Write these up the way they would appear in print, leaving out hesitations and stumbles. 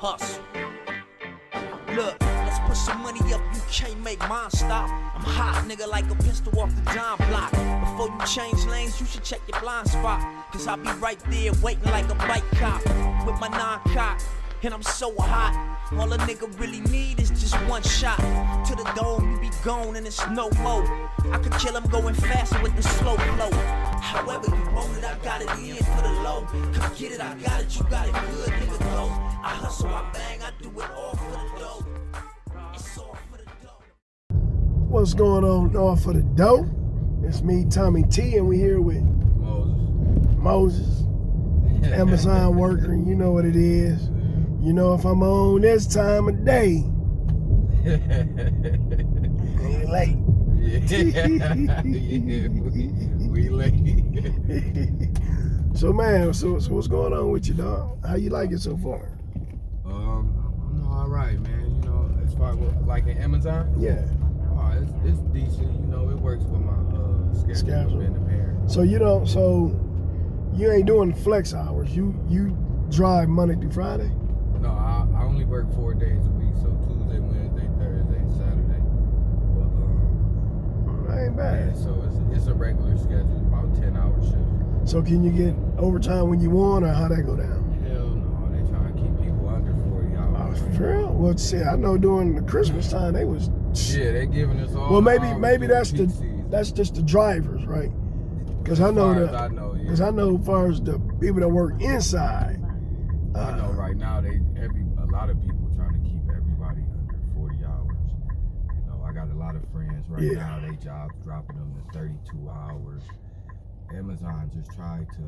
hustle. Look, let's put some money up, you can't make mine stop. I'm hot, nigga, like a pistol off the dime block. Before you change lanes, you should check your blind spot. Cause I'll be right there waiting like a bike cop with my non-cock. And I'm so hot, all a nigga really need is just one shot. To the dome, you be gone and it's no more. I could kill him going faster with the slow flow. However you want it, I got it in for the low. Come get it, I got it, you got it good, nigga, go. I hustle, I bang, I do it all for the dough. It's all for the dough. What's going on, all for the dough? It's me, Tommy T, and we here with Moses, Amazon worker, you know what it is. You know if I'm on this time of day, ain't late. We late. So man, so what's going on with you, dog? How you like it so far? I'm all right, man. You know, as far as like in Amazon, Yeah. It's decent. You know, it works with my schedule being a parent. So you ain't doing flex hours. You drive Monday through Friday. No, I only work 4 days a week, so Tuesday, Wednesday, Thursday, Saturday. But That ain't bad. yeah, so it's a regular schedule, about 10-hour shift. So can you get overtime when you want, or how that go down? Hell no, they try to keep people under 40 hours. For real? Well, see, I know during the Christmas time they was. Yeah, they giving us all. Well, the maybe hours that's during peak season. that's just the drivers, right? Because I As know far that. as I know, yeah. Because I know, as far as the people that work inside. I know right now a lot of people trying to keep everybody under 40 hours. You know, I got a lot of friends right now, they jobs dropping them to 32 hours. Amazon just tried to,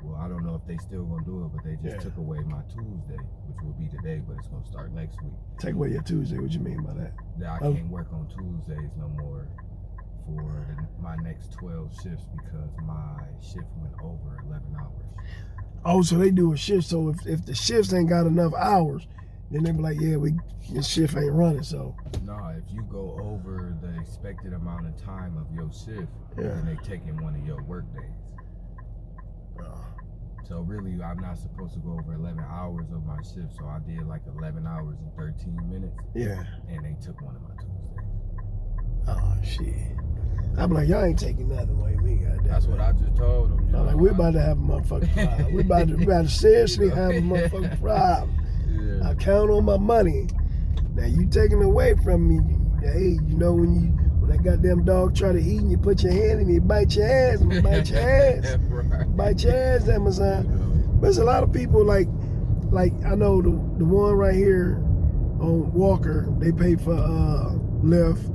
well, I don't know if they still gonna do it, but they just took away my Tuesday, which will be today, but it's gonna start next week. Take away your Tuesday, what you mean by that? That I can't work on Tuesdays no more for my next 12 shifts because my shift went over 11 hours. Oh, so they do a shift, so if the shifts ain't got enough hours, then they be like, yeah, this shift ain't running, so. No, if you go over the expected amount of time of your shift, then they take in one of your work days. So really, I'm not supposed to go over 11 hours of my shift, so I did like 11 hours and 13 minutes. Yeah. And they took one of my Tuesdays. Oh, shit. I'm like, y'all ain't taking nothing away from me, goddamn. That's what I just told them. I'm like, we're about to have a motherfucking problem. we about to seriously have a motherfucking problem. Yeah. I count on my money. Now you taking away from me. Hey, you know when that goddamn dog try to eat and you put your hand in it, bite your ass, and bite your ass. Right. Bite your ass, Amazon. But there's a lot of people like I know the one right here on Walker, they pay for Lyft.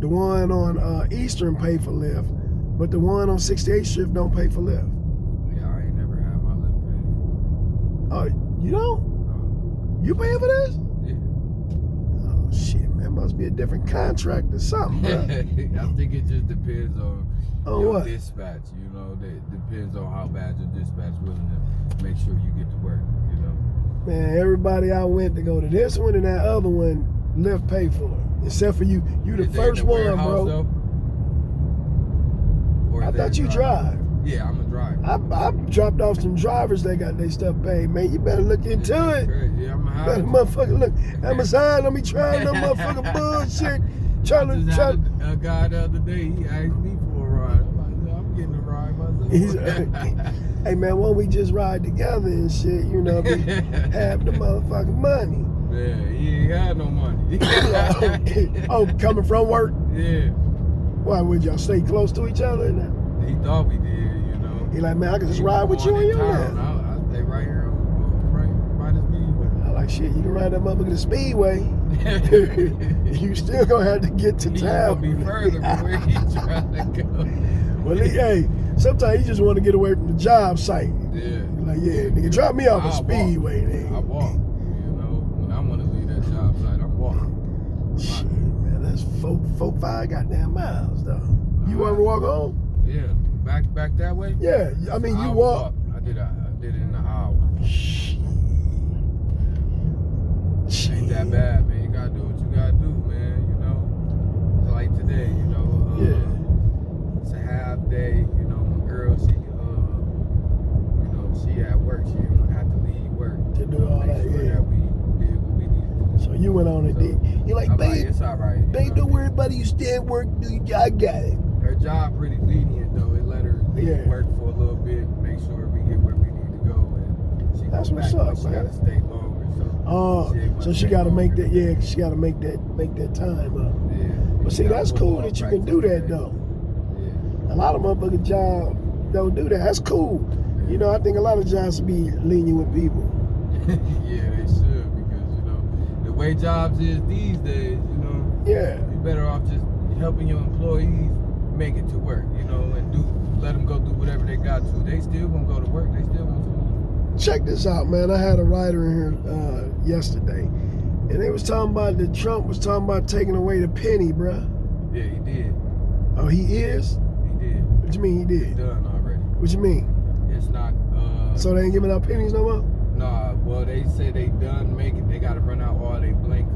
The one on Eastern pay for Lyft, but the one on 68th Shift don't pay for Lyft. Yeah, I ain't never had my Lyft paid. Oh, you don't? No. You paying for this? Yeah. Oh shit, man, must be a different contract or something, bro. I think it just depends on your what? dispatch. You know, it depends on how bad your dispatch willing to make sure you get to work. You know. Man, everybody I went to go to this one and that other one, Lyft pay for it. Except for you. You the first one, bro. I thought you drive. Yeah, I'm a driver. I dropped off some drivers that got their stuff paid. Man, you better look into it. Yeah, I'm a Better motherfucker look. Amazon, don't be trying no motherfucking bullshit. I just had a guy the other day, he asked me for a ride. I'm like, I'm getting a ride myself. Hey man, why don't we just ride together and shit, you know, have the motherfucking money. Yeah, he ain't had no money. Oh, coming from work? Yeah. Why, would y'all stay close to each other now? He thought we did, you know. He like, man, I can just ride with you and you now. I stay right here right the speedway. I like, shit, you can ride that motherfucker to the speedway. You still gonna have to get to town. He's gonna be further from where he's trying to go. Well, hey, sometimes you just want to get away from the job site. Yeah. Like, yeah, nigga, drop me off a speedway then. I walk. When I want to leave that job site, I'm walking. Shit, man, that's 5 goddamn miles, though. You ever walk home? Yeah, back that way. Yeah, I mean you walk. I did it in an hour. Shit. Ain't that bad, man. You gotta do what you gotta do, man. You know, it's like today. You know, it's a half day. You know, my girl, she at work. She didn't have to leave work To do all that, sure that we You went on and So, did. You're like, I'm babe, it's all right. babe, don't worry about it. You stay at work. I got it. Her job pretty lenient though. It let her leave work for a little bit, make sure we get where we need to go, and she That's go what's back, up, but she man. gotta stay longer. So she got to make that. Yeah, she got to make that time up. Yeah. But see, that's cool that you can do that though. Yeah. A lot of motherfucking jobs don't do that. That's cool. You know, I think a lot of jobs be lenient with people. Yeah, they should, because the way jobs is these days, Yeah. you're better off just helping your employees make it to work, and let them go do whatever they got to. They still gonna go to work. They still want to. Check this out, man. I had a writer in here yesterday, and they was talking about that Trump was talking about taking away the penny, bruh. Yeah, he did. Oh, he is? He did. What you mean he It's did? done already. What you mean? It's not. So they ain't giving out pennies no more? Nah. Well, they said they done making. They got to run out all they blank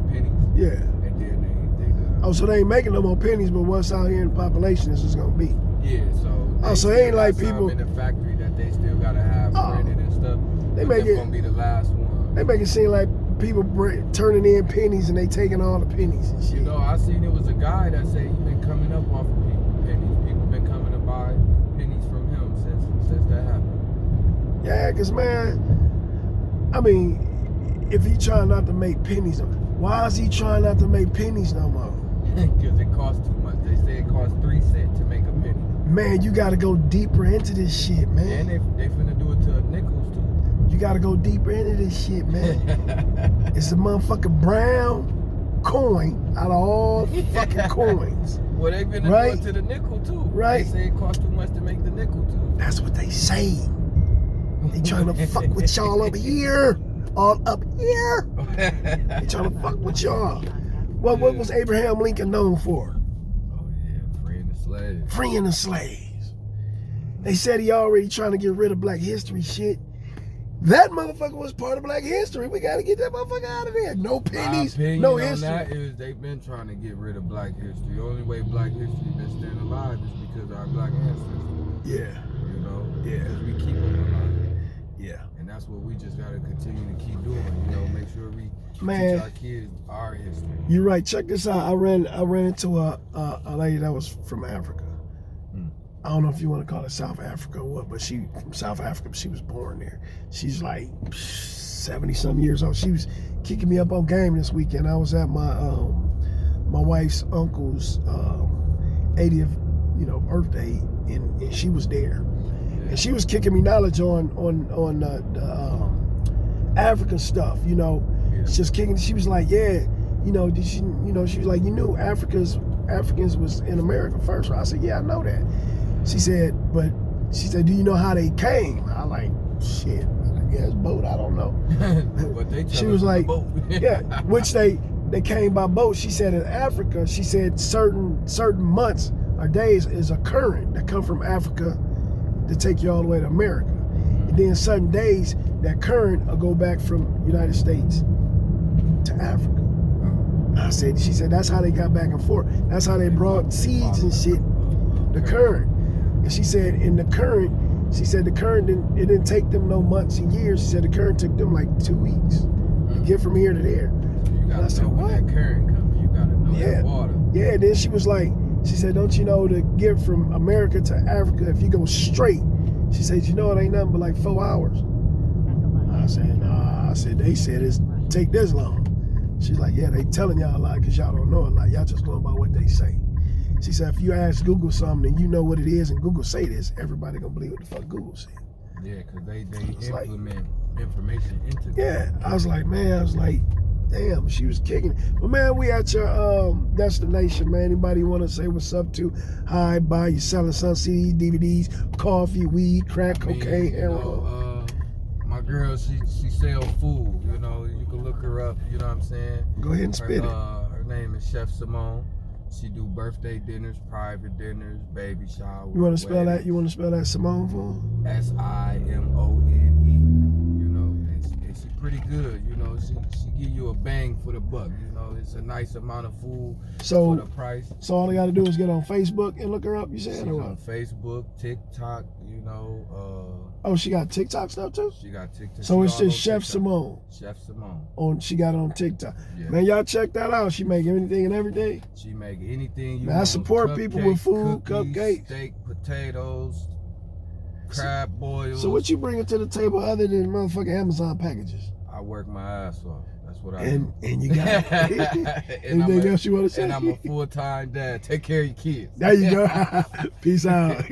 pennies. Yeah. And then they done. Oh, so they ain't making no more pennies, but what's out here in the population is just gonna be. Yeah. So. So it ain't like people in the factory that they still gotta have printed and stuff. They make it. Gonna be the last one. They make it seem like people turning in pennies and they taking all the pennies and shit. I seen it was a guy that said he been coming up off of pennies. People been coming to buy pennies from him since that happened. Yeah, cause man, I mean, if he trying not to make pennies, why is he trying not to make pennies no more? Because it costs too much. They say it costs 3 cents to make a penny. Man, you gotta go deeper into this shit, man. And they finna do it to nickels too. You gotta go deeper into this shit, man. It's a motherfucking brown coin out of all fucking coins. Well, they finna do it to the nickel too. Right. They say it costs too much to make the nickel too. That's what they say. They trying to fuck with y'all up here. All up here. They trying to fuck with y'all. What was Abraham Lincoln known for? Oh yeah, freeing the slaves. Freeing the slaves. They said he already trying to get rid of Black history shit. That motherfucker was part of Black history. We gotta get that motherfucker out of there. No pennies, no history. That is they've been trying to get rid of Black history. The only way Black history been staying alive is because of our Black ancestors. Yeah. Yeah. Because we keep them alive. Yeah. And that's what we just gotta continue to keep doing. Make sure we Man, teach our kids our history. You're right. Check this out. I ran into a lady that was from Africa. I don't know if you want to call it South Africa or what, but she from South Africa. She was born there. She's like 70-some years old. She was kicking me up on game this weekend. I was at my wife's uncle's 80th birthday, and she was there, and she was kicking me knowledge on the African stuff. It's just kicking. She was like, yeah, did she was like, you knew Africans was in America first. I said, yeah, I know that. She said, do you know how they came? I like, shit, I guess boat, I don't know. But she was like, yeah, which they came by boat. She said in Africa, she said certain months or days is a current that come from Africa to take you all the way to America. And then certain days, that current will go back from United States to Africa. She said that's how they got back and forth. That's how they brought seeds and shit, the current. And she said the current didn't take them no months and years. She said the current took them like 2 weeks to get from here to there. You gotta know when that current coming. You gotta know that water. Yeah, then she was like, she said, don't you know to get from America to Africa, if you go straight, she said, it ain't nothing but like 4 hours. I said, nah. I said, they said it's take this long. She's like, yeah, they telling y'all a lot because y'all don't know a lot. Y'all just going by what they say. She said, if you ask Google something and you know what it is and Google say this, everybody gonna believe what the fuck Google said. Yeah, because they implement information into it. Yeah, I was like, damn, she was kicking it. But man, we at your destination, man. Anybody want to say what's up to? Hi, bye. You selling some CDs, DVDs, coffee, weed, crack, cocaine, heroin. My girl, she sell food. You can look her up. You know what I'm saying? Go ahead and spit it. Her name is Chef Simone. She do birthday dinners, private dinners, baby showers. You want to spell that? You want to spell that Simone for him? SIMONE. And she's pretty good. know, she give you a bang for the buck. You know, it's a nice amount of food So, for the price. So all I got to do is get on Facebook and look her up. You said She's or on what? Facebook, TikTok. You know. Oh, she got TikTok stuff too. She got TikTok. So it's She all just Chef TikTok. Simone. Chef Simone. She got it on TikTok. Yeah. Man, y'all check that out. She make anything and everything. She make anything you Man, want. I support people with food, cookies, cupcakes, steak, potatoes, crab boils. So what you bringing to the table other than motherfucking Amazon packages? I work my ass off. That's what I And do. and you got anything else you want to say? And I'm a full-time dad. Take care of your kids. There you go. Peace out.